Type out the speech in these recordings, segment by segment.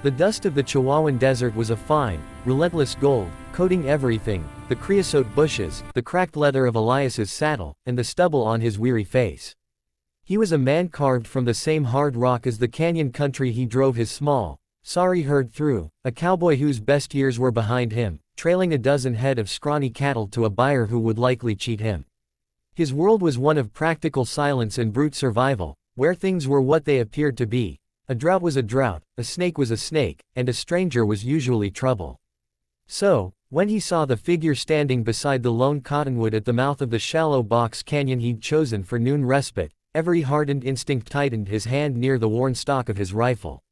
The dust of the Chihuahuan desert was a fine, relentless gold, coating everything, the creosote bushes, the cracked leather of Elias's saddle, and the stubble on his weary face. He was a man carved from the same hard rock as the canyon country he drove his small, sorry herd through, a cowboy whose best years were behind him, trailing a dozen head of scrawny cattle to a buyer who would likely cheat him. His world was one of practical silence and brute survival, where things were what they appeared to be. A drought was a drought, a snake was a snake, and a stranger was usually trouble. So, when he saw the figure standing beside the lone cottonwood at the mouth of the shallow box canyon he'd chosen for noon respite, every hardened instinct tightened his hand near the worn stock of his rifle.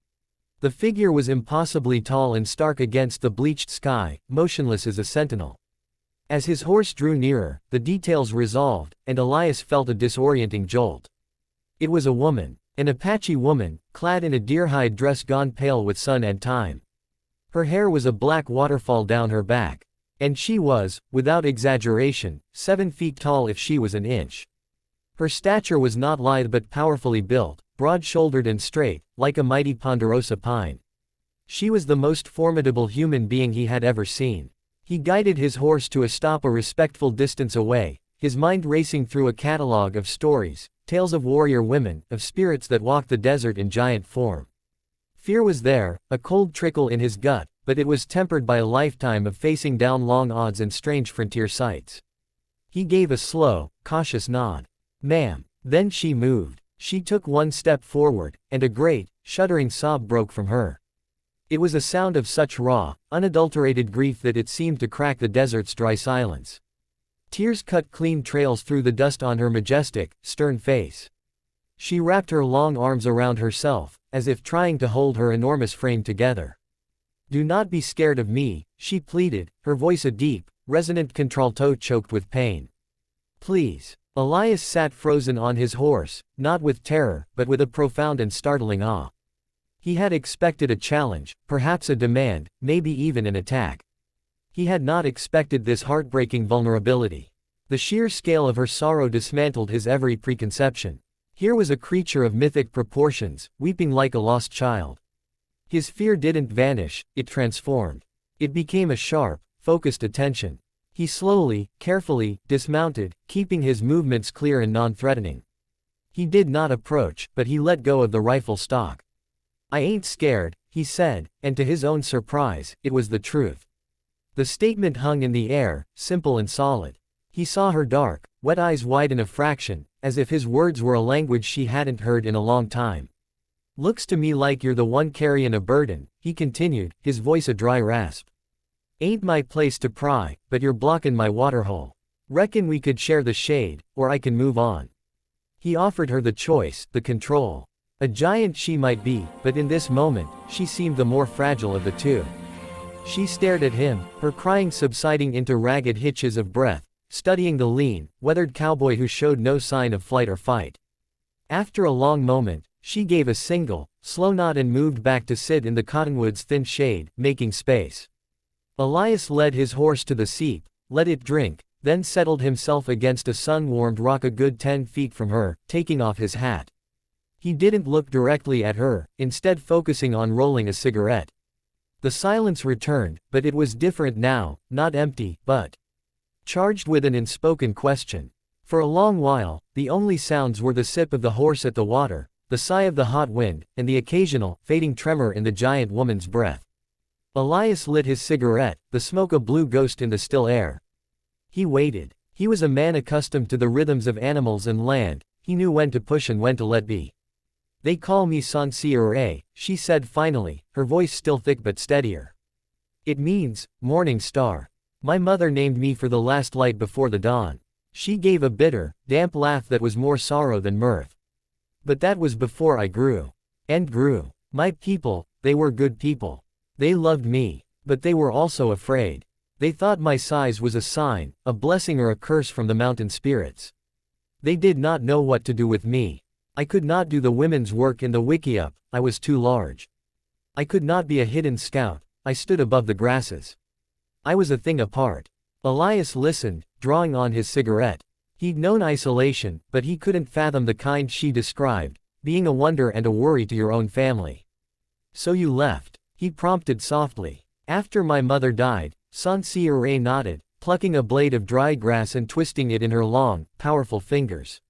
The figure was impossibly tall and stark against the bleached sky, motionless as a sentinel. As his horse drew nearer, the details resolved, and Elias felt a disorienting jolt. It was a woman. An Apache woman, clad in a deerhide dress gone pale with sun and time. Her hair was a black waterfall down her back. And she was, without exaggeration, 7 feet tall if she was an inch. Her stature was not lithe but powerfully built, broad-shouldered and straight, like a mighty ponderosa pine. She was the most formidable human being he had ever seen. He guided his horse to a stop a respectful distance away, his mind racing through a catalogue of stories, tales of warrior women, of spirits that walked the desert in giant form. Fear was there, a cold trickle in his gut, but it was tempered by a lifetime of facing down long odds and strange frontier sights. He gave a slow, cautious nod. "Ma'am." Then she moved. She took one step forward, and a great, shuddering sob broke from her. It was a sound of such raw, unadulterated grief that it seemed to crack the desert's dry silence. Tears cut clean trails through the dust on her majestic, stern face. She wrapped her long arms around herself, as if trying to hold her enormous frame together. "Do not be scared of me," she pleaded, her voice a deep, resonant contralto choked with pain. "Please." Elias sat frozen on his horse, not with terror, but with a profound and startling awe. He had expected a challenge, perhaps a demand, maybe even an attack. He had not expected this heartbreaking vulnerability. The sheer scale of her sorrow dismantled his every preconception. Here was a creature of mythic proportions, weeping like a lost child. His fear didn't vanish, it transformed. It became a sharp, focused attention. He slowly, carefully, dismounted, keeping his movements clear and non-threatening. He did not approach, but he let go of the rifle stock. "I ain't scared," he said, and to his own surprise, it was the truth. The statement hung in the air, simple and solid. He saw her dark, wet eyes widen a fraction, as if his words were a language she hadn't heard in a long time. "Looks to me like you're the one carryin' a burden," he continued, his voice a dry rasp. "Ain't my place to pry, but you're blockin' my waterhole. Reckon we could share the shade, or I can move on." He offered her the choice, the control. A giant she might be, but in this moment, she seemed the more fragile of the two. She stared at him, her crying subsiding into ragged hitches of breath, studying the lean, weathered cowboy who showed no sign of flight or fight. After a long moment, she gave a single, slow nod and moved back to sit in the cottonwood's thin shade, making space. Elias led his horse to the seat, let it drink, then settled himself against a sun-warmed rock a good 10 feet from her, taking off his hat. He didn't look directly at her, instead focusing on rolling a cigarette. The silence returned, but it was different now, not empty, but charged with an unspoken question. For a long while, the only sounds were the sip of the horse at the water, the sigh of the hot wind, and the occasional, fading tremor in the giant woman's breath. Elias lit his cigarette, the smoke a blue ghost in the still air. He waited. He was a man accustomed to the rhythms of animals and land, he knew when to push and when to let be. "They call me Sansire," she said finally, her voice still thick but steadier. "It means, morning star. My mother named me for the last light before the dawn." She gave a bitter, damp laugh that was more sorrow than mirth. "But that was before I grew. And grew. My people, they were good people. They loved me. But they were also afraid. They thought my size was a sign, a blessing or a curse from the mountain spirits. They did not know what to do with me. I could not do the women's work in the wickiup, I was too large. I could not be a hidden scout, I stood above the grasses. I was a thing apart." Elias listened, drawing on his cigarette. He'd known isolation, but he couldn't fathom the kind she described, being a wonder and a worry to your own family. "So you left." He prompted softly. After my mother died, Sansire nodded, plucking a blade of dry grass and twisting it in her long, powerful fingers.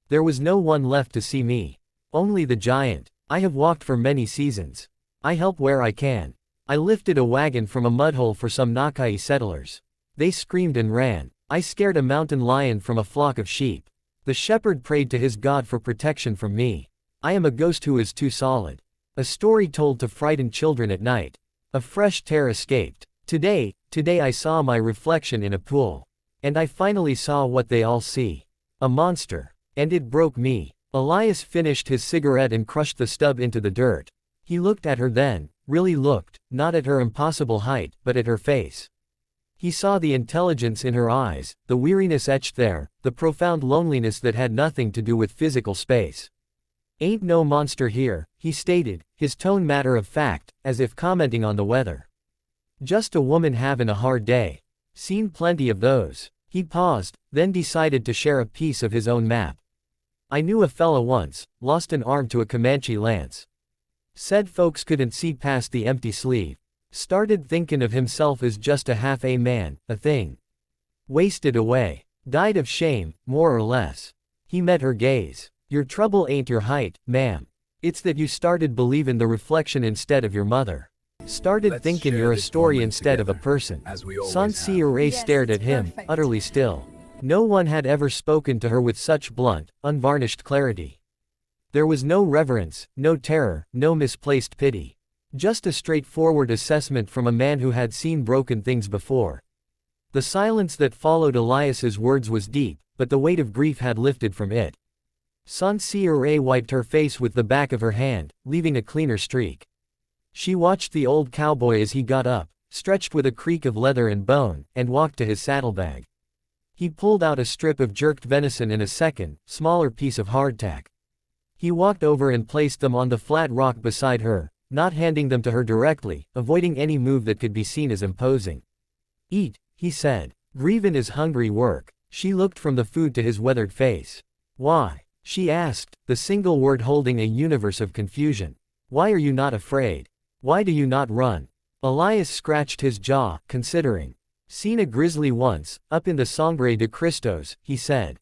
There was no one left to see me. Only the giant. I have walked for many seasons. I help where I can. I lifted a wagon from a mudhole for some Nakai settlers. They screamed and ran. I scared a mountain lion from a flock of sheep. The shepherd prayed to his God for protection from me. I am a ghost who is too solid. A story told to frighten children at night. A fresh tear escaped. Today I saw my reflection in a pool. And I finally saw what they all see. A monster. And it broke me. Elias finished his cigarette and crushed the stub into the dirt. He looked at her then, really looked, not at her impossible height, but at her face. He saw the intelligence in her eyes, the weariness etched there, the profound loneliness that had nothing to do with physical space. Ain't no monster here, he stated, his tone matter of fact, as if commenting on the weather. Just a woman having a hard day. Seen plenty of those. He paused, then decided to share a piece of his own map. I knew a fella once, lost an arm to a Comanche lance. Said folks couldn't see past the empty sleeve. Started thinking of himself as just a half-a man, a thing. Wasted away. Died of shame, more or less. He met her gaze. Your trouble ain't your height, ma'am. It's that you started believing the reflection instead of your mother. Started thinking you're a story instead of a person. Sansire stared at him, utterly still. No one had ever spoken to her with such blunt, unvarnished clarity. There was no reverence, no terror, no misplaced pity. Just a straightforward assessment from a man who had seen broken things before. The silence that followed Elias's words was deep, but the weight of grief had lifted from it. Sansire wiped her face with the back of her hand, leaving a cleaner streak. She watched the old cowboy as he got up, stretched with a creak of leather and bone, and walked to his saddlebag. He pulled out a strip of jerked venison and a second, smaller piece of hardtack. He walked over and placed them on the flat rock beside her, not handing them to her directly, avoiding any move that could be seen as imposing. Eat, he said. Grievin' is hungry work. She looked from the food to his weathered face. Why? She asked, the single word holding a universe of confusion. Why are you not afraid? Why do you not run? Elias scratched his jaw, considering. Seen a grizzly once, up in the Sangre de Cristos, he said.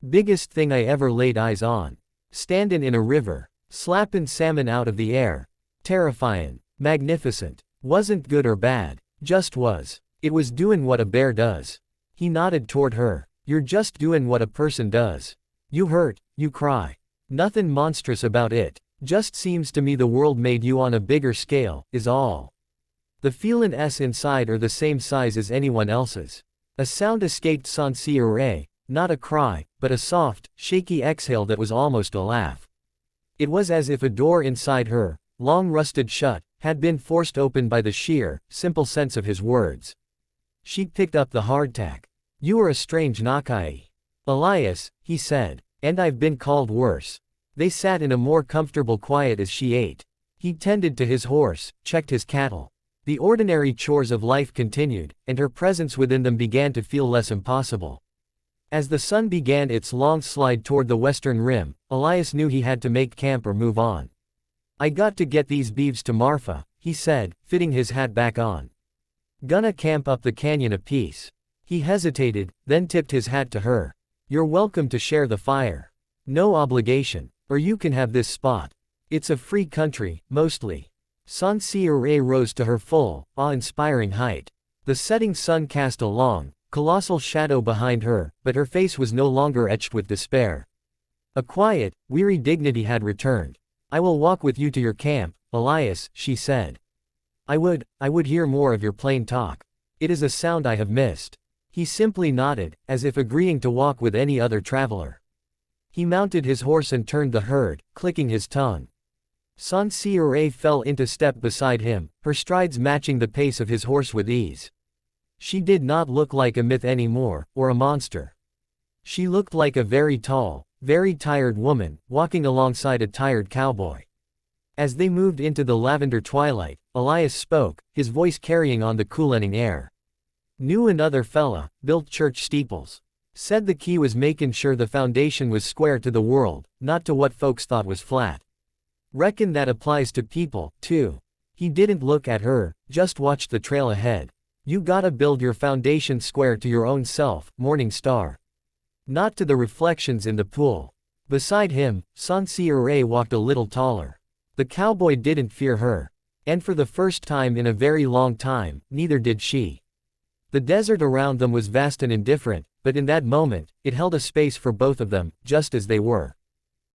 Biggest thing I ever laid eyes on. Standin' in a river, slappin' salmon out of the air. Terrifyin', magnificent. Wasn't good or bad, just was. It was doin' what a bear does. He nodded toward her. You're just doin' what a person does. You hurt, you cry. Nothin' monstrous about it. Just seems to me the world made you on a bigger scale, is all. The feelin's inside are the same size as anyone else's. A sound escaped Sansire, not a cry, but a soft, shaky exhale that was almost a laugh. It was as if a door inside her, long rusted shut, had been forced open by the sheer, simple sense of his words. She picked up the hardtack. You are a strange Nakai. Elias, he said. And I've been called worse. They sat in a more comfortable quiet as she ate. He tended to his horse, checked his cattle. The ordinary chores of life continued, and her presence within them began to feel less impossible. As the sun began its long slide toward the western rim, Elias knew he had to make camp or move on. I got to get these beeves to Marfa, he said, fitting his hat back on. Gonna camp up the canyon a piece. He hesitated, then tipped his hat to her. You're welcome to share the fire. No obligation, or you can have this spot. It's a free country, mostly. Sansire rose to her full, awe-inspiring height. The setting sun cast a long, colossal shadow behind her, but her face was no longer etched with despair. A quiet, weary dignity had returned. I will walk with you to your camp, Elias, she said. I would hear more of your plain talk. It is a sound I have missed. He simply nodded, as if agreeing to walk with any other traveler. He mounted his horse and turned the herd, clicking his tongue. Sansire fell into step beside him, her strides matching the pace of his horse with ease. She did not look like a myth anymore, or a monster. She looked like a very tall, very tired woman, walking alongside a tired cowboy. As they moved into the lavender twilight, Elias spoke, his voice carrying on the cooling air. Knew another fella, built church steeples. Said the key was making sure the foundation was square to the world, not to what folks thought was flat. Reckon that applies to people, too. He didn't look at her, just watched the trail ahead. You gotta build your foundation square to your own self, Morning Star. Not to the reflections in the pool. Beside him, Sansire walked a little taller. The cowboy didn't fear her. And for the first time in a very long time, neither did she. The desert around them was vast and indifferent, but in that moment, it held a space for both of them, just as they were.